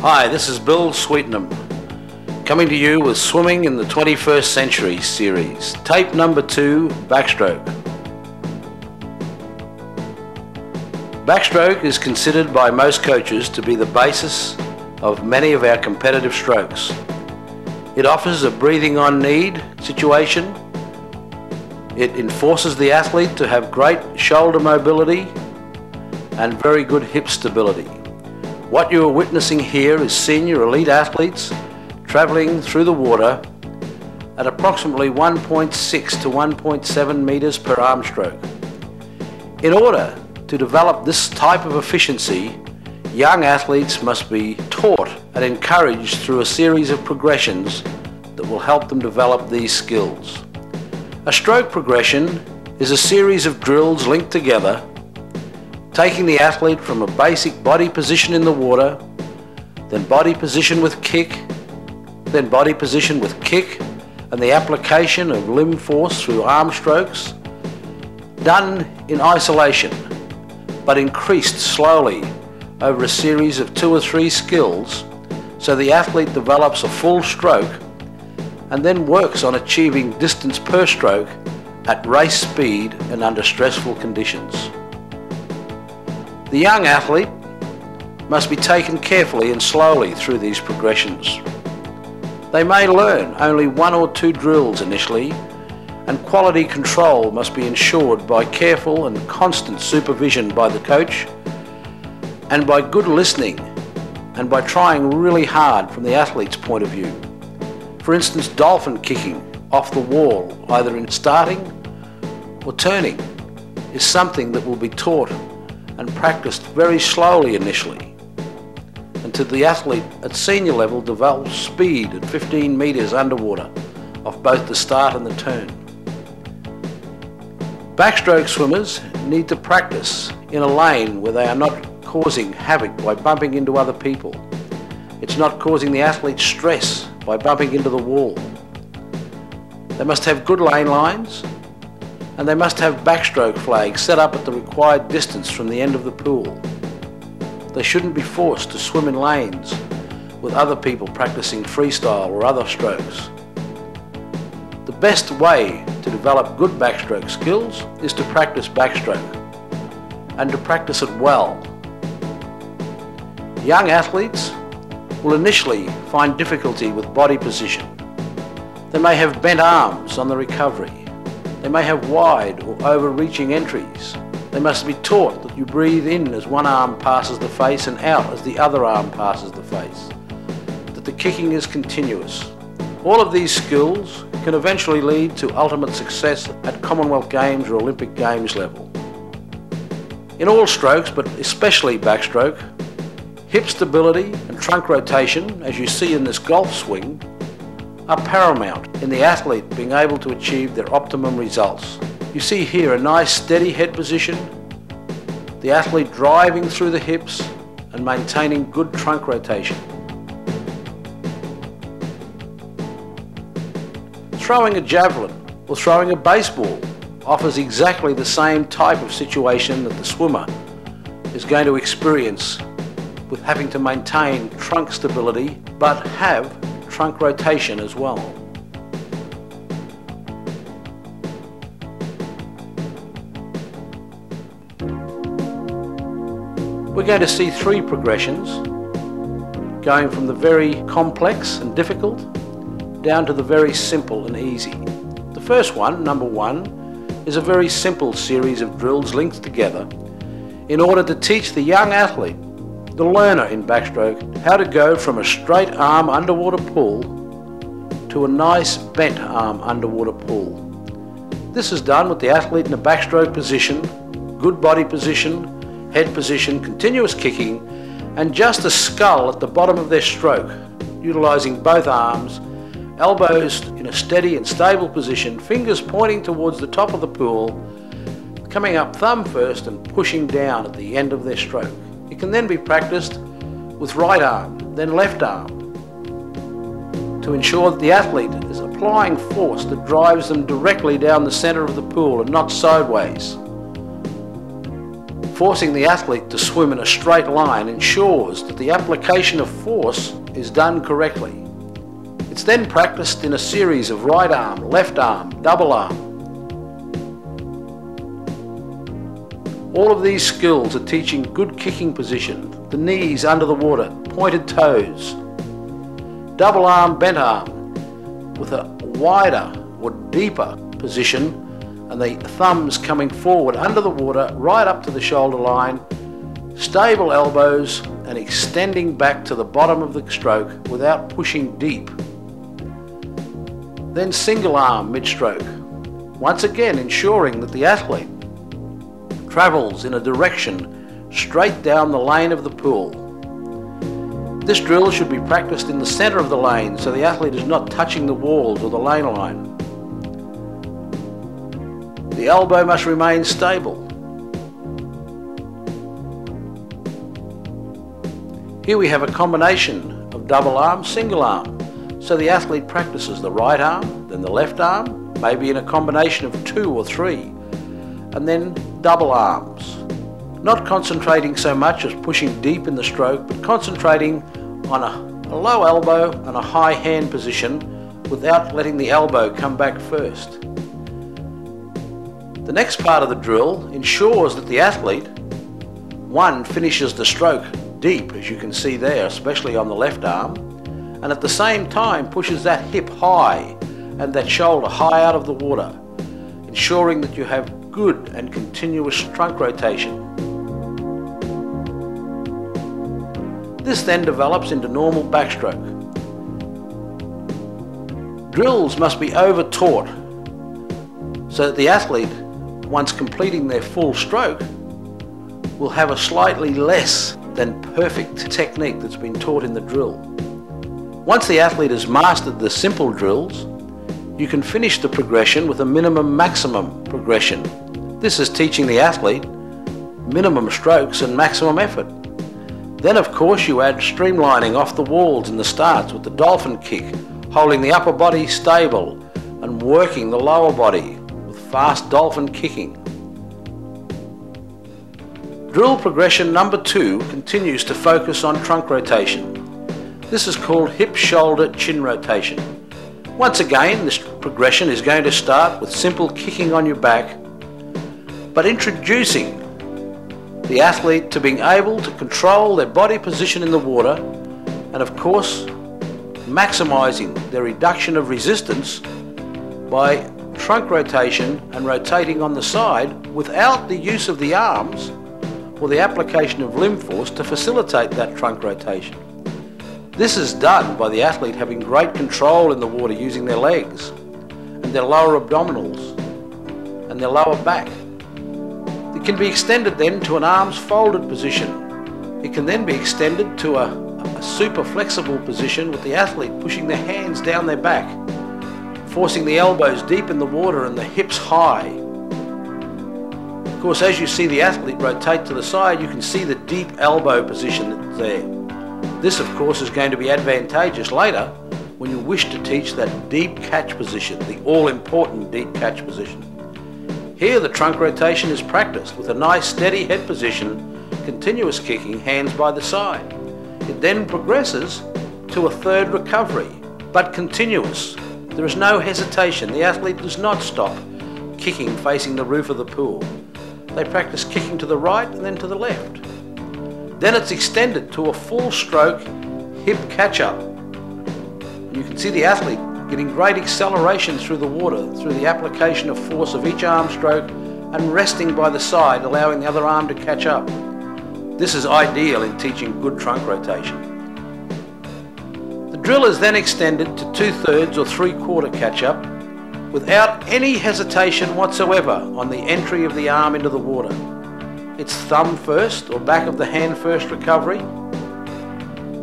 Hi, this is Bill+Sweetenham, coming to you with Swimming in the 21st Century series, tape number 2, Backstroke. Backstroke is considered by most coaches to be the basis of many of our competitive strokes. It offers a breathing on need situation. It enforces the athlete to have great shoulder mobility and very good hip stability. What you are witnessing here is senior elite athletes travelling through the water at approximately 1.6 to 1.7 metres per arm stroke. In order to develop this type of efficiency, young athletes must be taught and encouraged through a series of progressions that will help them develop these skills. A stroke progression is a series of drills linked together, taking the athlete from a basic body position in the water, then body position with kick, then body position with kick, and the application of limb force through arm strokes, done in isolation, but increased slowly over a series of 2 or 3 skills, so the athlete develops a full stroke and then works on achieving distance per stroke at race speed and under stressful conditions. The young athlete must be taken carefully and slowly through these progressions. They may learn only 1 or 2 drills initially, and quality control must be ensured by careful and constant supervision by the coach, and by good listening, and by trying really hard from the athlete's point of view. For instance, dolphin kicking off the wall, either in starting or turning, is something that will be taught and practiced very slowly initially, until the athlete at senior level develops speed at 15 metres underwater off both the start and the turn. Backstroke swimmers need to practice in a lane where they are not causing havoc by bumping into other people. It's not causing the athlete stress by bumping into the wall. They must have good lane lines, and they must have backstroke flags set up at the required distance from the end of the pool. They shouldn't be forced to swim in lanes with other people practicing freestyle or other strokes. The best way to develop good backstroke skills is to practice backstroke, and to practice it well. Young athletes will initially find difficulty with body position. They may have bent arms on the recovery. They may have wide or overreaching entries. They must be taught that you breathe in as one arm passes the face and out as the other arm passes the face, that the kicking is continuous. All of these skills can eventually lead to ultimate success at Commonwealth Games or Olympic Games level. In all strokes, but especially backstroke, hip stability and trunk rotation, as you see in this golf swing, are paramount in the athlete being able to achieve their optimum results. You see here a nice steady head position, the athlete driving through the hips and maintaining good trunk rotation. Throwing a javelin or throwing a baseball offers exactly the same type of situation that the swimmer is going to experience with having to maintain trunk stability but have trunk rotation as well. We're going to see 3 progressions, going from the very complex and difficult down to the very simple and easy. The first one, number 1, is a very simple series of drills linked together in order to teach the young athlete, the learner in backstroke, how to go from a straight arm underwater pull to a nice bent arm underwater pull. This is done with the athlete in a backstroke position, good body position, head position, continuous kicking, and just a scull at the bottom of their stroke, utilising both arms, elbows in a steady and stable position, fingers pointing towards the top of the pool, coming up thumb first and pushing down at the end of their stroke. It can then be practiced with right arm, then left arm, to ensure that the athlete is applying force that drives them directly down the centre of the pool and not sideways. Forcing the athlete to swim in a straight line ensures that the application of force is done correctly. It's then practiced in a series of right arm, left arm, double arm. All of these skills are teaching good kicking position, the knees under the water, pointed toes, double arm, bent arm, with a wider or deeper position, and the thumbs coming forward under the water right up to the shoulder line, stable elbows and extending back to the bottom of the stroke without pushing deep. Then single arm mid-stroke, once again ensuring that the athlete travels in a direction straight down the lane of the pool. This drill should be practiced in the center of the lane so the athlete is not touching the walls or the lane line. The elbow must remain stable. Here we have a combination of double arm, single arm. So the athlete practices the right arm, then the left arm, maybe in a combination of 2 or 3, and then double arms. Not concentrating so much as pushing deep in the stroke, but concentrating on a low elbow and a high hand position without letting the elbow come back first. The next part of the drill ensures that the athlete, one, finishes the stroke deep, as you can see there, especially on the left arm, and at the same time pushes that hip high and that shoulder high out of the water, ensuring that you have good and continuous trunk rotation. This then develops into normal backstroke. Drills must be over-taught so that the athlete, once completing their full stroke, will have a slightly less than perfect technique that's been taught in the drill. Once the athlete has mastered the simple drills, you can finish the progression with a minimum maximum progression. This is teaching the athlete minimum strokes and maximum effort. Then of course you add streamlining off the walls in the starts with the dolphin kick, holding the upper body stable and working the lower body with fast dolphin kicking. Drill progression number 2 continues to focus on trunk rotation. This is called hip, shoulder, chin rotation. Once again, this progression is going to start with simple kicking on your back, but introducing the athlete to being able to control their body position in the water, and of course maximizing their reduction of resistance by trunk rotation and rotating on the side without the use of the arms or the application of limb force to facilitate that trunk rotation. This is done by the athlete having great control in the water using their legs and their lower abdominals and their lower back. It can be extended then to an arms folded position. It can then be extended to a super flexible position with the athlete pushing their hands down their back, forcing the elbows deep in the water and the hips high. Of course, as you see the athlete rotate to the side, you can see the deep elbow position that's there. This, of course, is going to be advantageous later when you wish to teach that deep catch position, the all-important deep catch position. Here the trunk rotation is practiced with a nice steady head position, continuous kicking, hands by the side. It then progresses to a third recovery, but continuous. There is no hesitation. The athlete does not stop kicking facing the roof of the pool. They practice kicking to the right and then to the left. Then it's extended to a full stroke hip catch-up. You can see the athlete getting great acceleration through the water through the application of force of each arm stroke and resting by the side, allowing the other arm to catch up. This is ideal in teaching good trunk rotation. The drill is then extended to 2/3 or 3/4 catch-up without any hesitation whatsoever on the entry of the arm into the water. It's thumb first or back of the hand first recovery,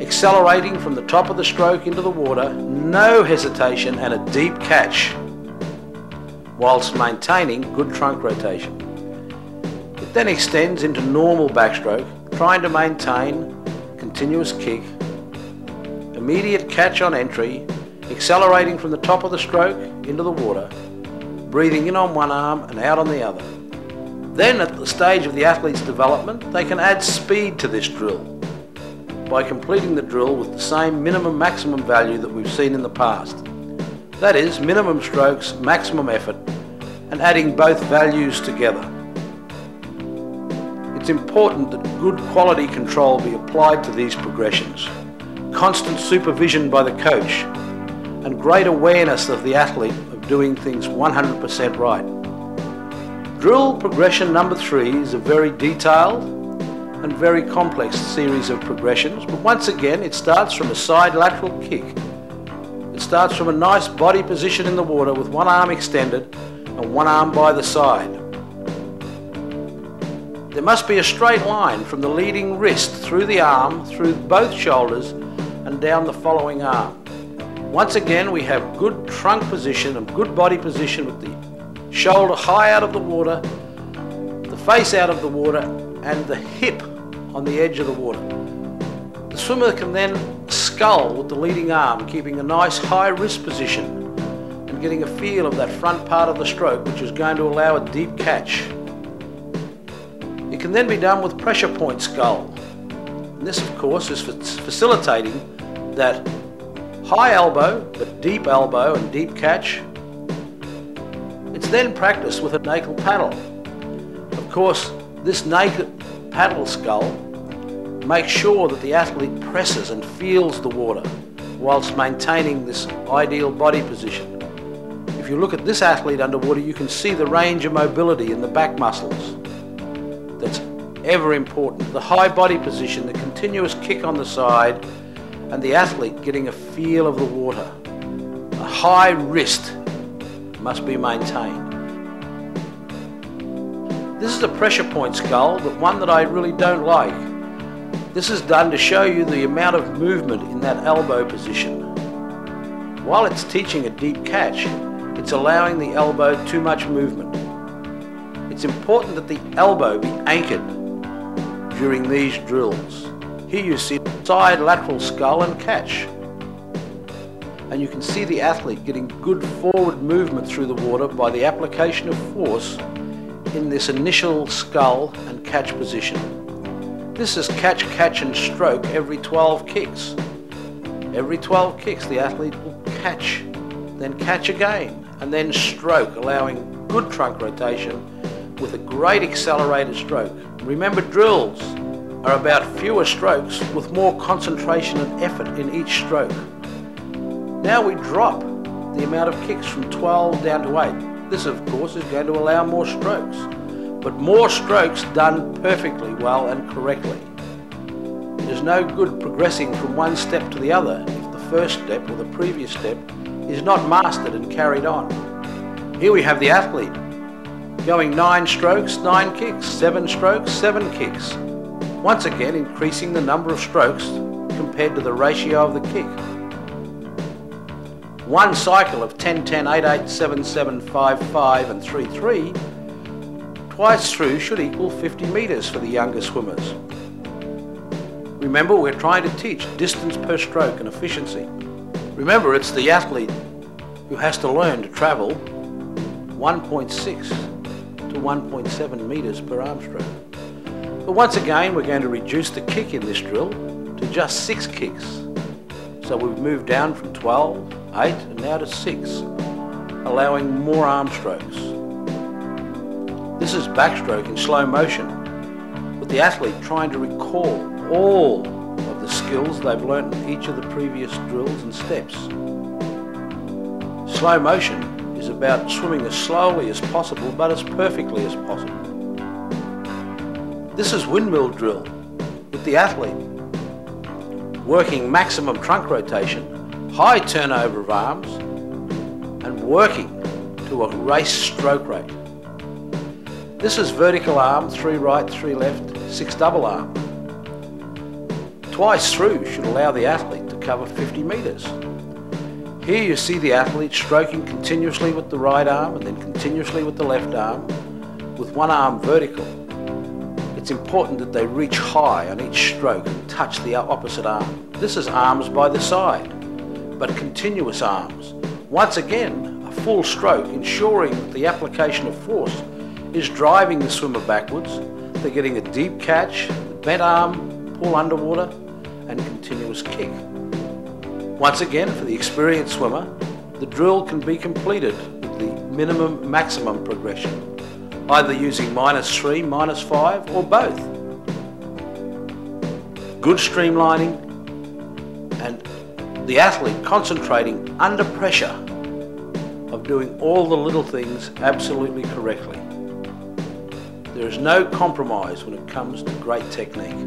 accelerating from the top of the stroke into the water, no hesitation and a deep catch, whilst maintaining good trunk rotation. It then extends into normal backstroke, trying to maintain continuous kick, immediate catch on entry, accelerating from the top of the stroke into the water, breathing in on one arm and out on the other. Then at the stage of the athlete's development, they can add speed to this drill by completing the drill with the same minimum maximum value that we've seen in the past. That is, minimum strokes, maximum effort, and adding both values together. It's important that good quality control be applied to these progressions, constant supervision by the coach, and great awareness of the athlete of doing things 100% right. Drill progression number 3 is a very detailed and very complex series of progressions, but once again it starts from a side lateral kick. It starts from a nice body position in the water with one arm extended and one arm by the side. There must be a straight line from the leading wrist through the arm, through both shoulders and down the following arm. Once again we have good trunk position and good body position with the shoulder high out of the water, the face out of the water, and the hip on the edge of the water. The swimmer can then scull with the leading arm, keeping a nice high wrist position and getting a feel of that front part of the stroke, which is going to allow a deep catch. It can then be done with pressure point scull. And this, of course, is facilitating that high elbow, but deep elbow and deep catch. It's then practiced with a naked paddle. Of course, this naked paddle scull makes sure that the athlete presses and feels the water whilst maintaining this ideal body position. If you look at this athlete underwater, you can see the range of mobility in the back muscles. That's ever important. The high body position, the continuous kick on the side, and the athlete getting a feel of the water. A high wrist must be maintained. This is a pressure point scull, but one that I really don't like. This is done to show you the amount of movement in that elbow position. While it's teaching a deep catch, it's allowing the elbow too much movement. It's important that the elbow be anchored during these drills. Here you see side lateral scull and catch. And you can see the athlete getting good forward movement through the water by the application of force in this initial scull and catch position. This is catch, catch and stroke every 12 kicks. Every 12 kicks the athlete will catch, then catch again, and then stroke, allowing good trunk rotation with a great accelerated stroke. Remember, drills are about fewer strokes with more concentration and effort in each stroke. Now we drop the amount of kicks from 12 down to 8. This, of course, is going to allow more strokes, but more strokes done perfectly well and correctly. It is no good progressing from one step to the other if the first step or the previous step is not mastered and carried on. Here we have the athlete going 9 strokes, 9 kicks, 7 strokes, 7 kicks. Once again, increasing the number of strokes compared to the ratio of the kick. One cycle of 10, 10, 8, 8, 7, 7, 5, 5 and 3, 3 twice through should equal 50 metres for the younger swimmers. Remember, we're trying to teach distance per stroke and efficiency. Remember, it's the athlete who has to learn to travel 1.6 to 1.7 metres per arm stroke. But once again, we're going to reduce the kick in this drill to just 6 kicks. So we've moved down from 12, 8 and now to 6, allowing more arm strokes. This is backstroke in slow motion, with the athlete trying to recall all of the skills they've learnt in each of the previous drills and steps. Slow motion is about swimming as slowly as possible but as perfectly as possible. This is windmill drill, with the athlete working maximum trunk rotation, high turnover of arms, and working to a race stroke rate. This is vertical arm, 3 right, 3 left, 6 double arm. Twice through should allow the athlete to cover 50 metres. Here you see the athlete stroking continuously with the right arm and then continuously with the left arm, with one arm vertical. It's important that they reach high on each stroke and touch the opposite arm. This is arms by the side, but continuous arms. Once again, a full stroke, ensuring that the application of force is driving the swimmer backwards. They're getting a deep catch, the bent arm, pull underwater, and continuous kick. Once again, for the experienced swimmer, the drill can be completed with the minimum maximum progression, either using -3, -5, or both. Good streamlining and the athlete concentrating under pressure of doing all the little things absolutely correctly. There is no compromise when it comes to great technique.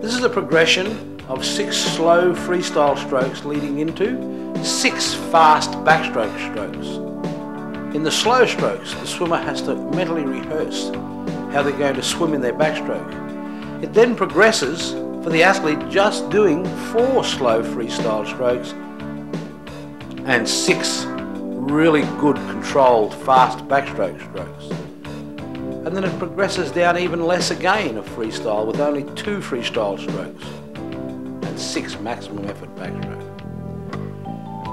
This is a progression of 6 slow freestyle strokes leading into 6 fast backstroke strokes. In the slow strokes, the swimmer has to mentally rehearse how they're going to swim in their backstroke. It then progresses for the athlete just doing 4 slow freestyle strokes and 6 really good controlled fast backstroke strokes. And then it progresses down even less again of freestyle with only 2 freestyle strokes and 6 maximum effort backstroke.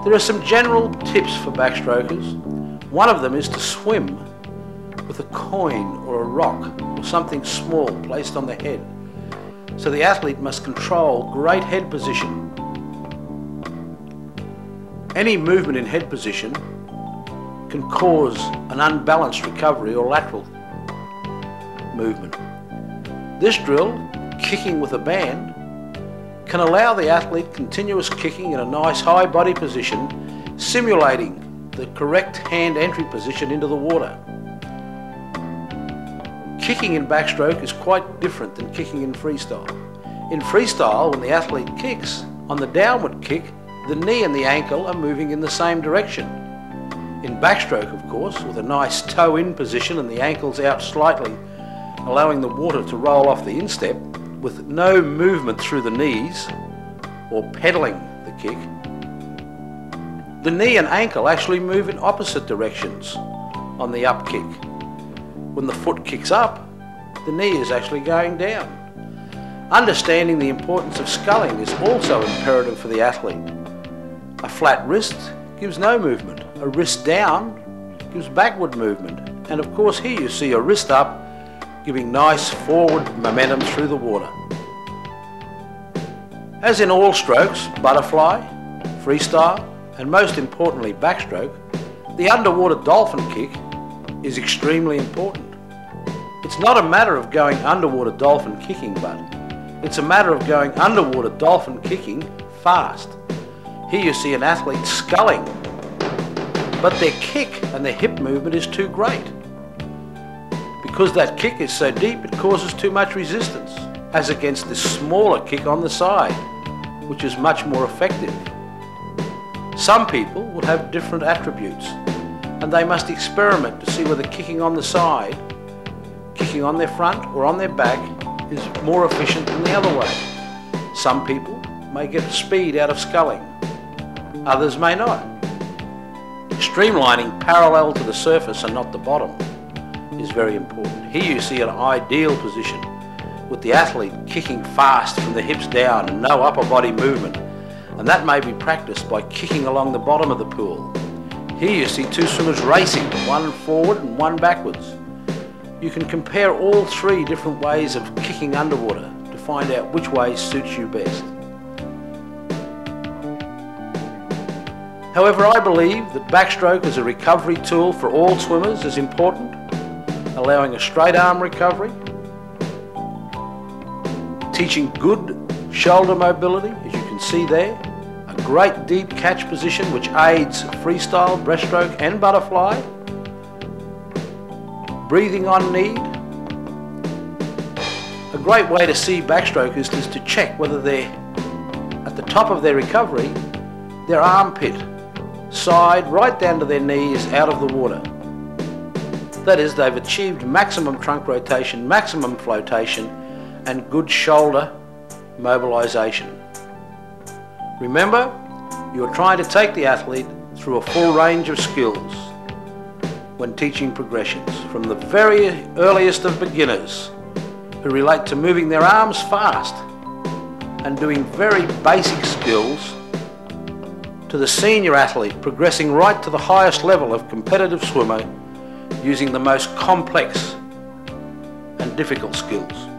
There are some general tips for backstrokers. One of them is to swim with a coin or a rock or something small placed on the head. So the athlete must control great head position. Any movement in head position can cause an unbalanced recovery or lateral movement. This drill, kicking with a band, can allow the athlete continuous kicking in a nice high body position, simulating the correct hand entry position into the water. Kicking in backstroke is quite different than kicking in freestyle. In freestyle, when the athlete kicks, on the downward kick, the knee and the ankle are moving in the same direction. In backstroke, of course, with a nice toe in position and the ankles out slightly, allowing the water to roll off the instep with no movement through the knees or pedaling the kick, the knee and ankle actually move in opposite directions on the up kick. When the foot kicks up, the knee is actually going down. Understanding the importance of sculling is also imperative for the athlete. A flat wrist gives no movement. A wrist down gives backward movement. And of course here you see a wrist up giving nice forward momentum through the water. As in all strokes, butterfly, freestyle, and most importantly backstroke, the underwater dolphin kick is extremely important. It's not a matter of going underwater dolphin kicking, but it's a matter of going underwater dolphin kicking fast. Here you see an athlete sculling, but their kick and their hip movement is too great. Because that kick is so deep, it causes too much resistance, as against this smaller kick on the side, which is much more effective. Some people will have different attributes, and they must experiment to see whether kicking on the side, kicking on their front or on their back is more efficient than the other way. Some people may get speed out of sculling, others may not. Streamlining parallel to the surface and not the bottom is very important. Here you see an ideal position with the athlete kicking fast from the hips down and no upper body movement, and that may be practiced by kicking along the bottom of the pool. Here you see 2 swimmers racing, one forward and one backwards. You can compare all 3 different ways of kicking underwater to find out which way suits you best. However, I believe that backstroke as a recovery tool for all swimmers is important, allowing a straight arm recovery, teaching good shoulder mobility, as you can see there, a great deep catch position which aids freestyle, breaststroke and butterfly, breathing on need. A great way to see backstrokers is to check whether they're at the top of their recovery, their armpit side right down to their knees out of the water. That is, they've achieved maximum trunk rotation, maximum flotation and good shoulder mobilization. Remember, you're trying to take the athlete through a full range of skills when teaching progressions, from the very earliest of beginners who relate to moving their arms fast and doing very basic skills, to the senior athlete progressing right to the highest level of competitive swimmer using the most complex and difficult skills.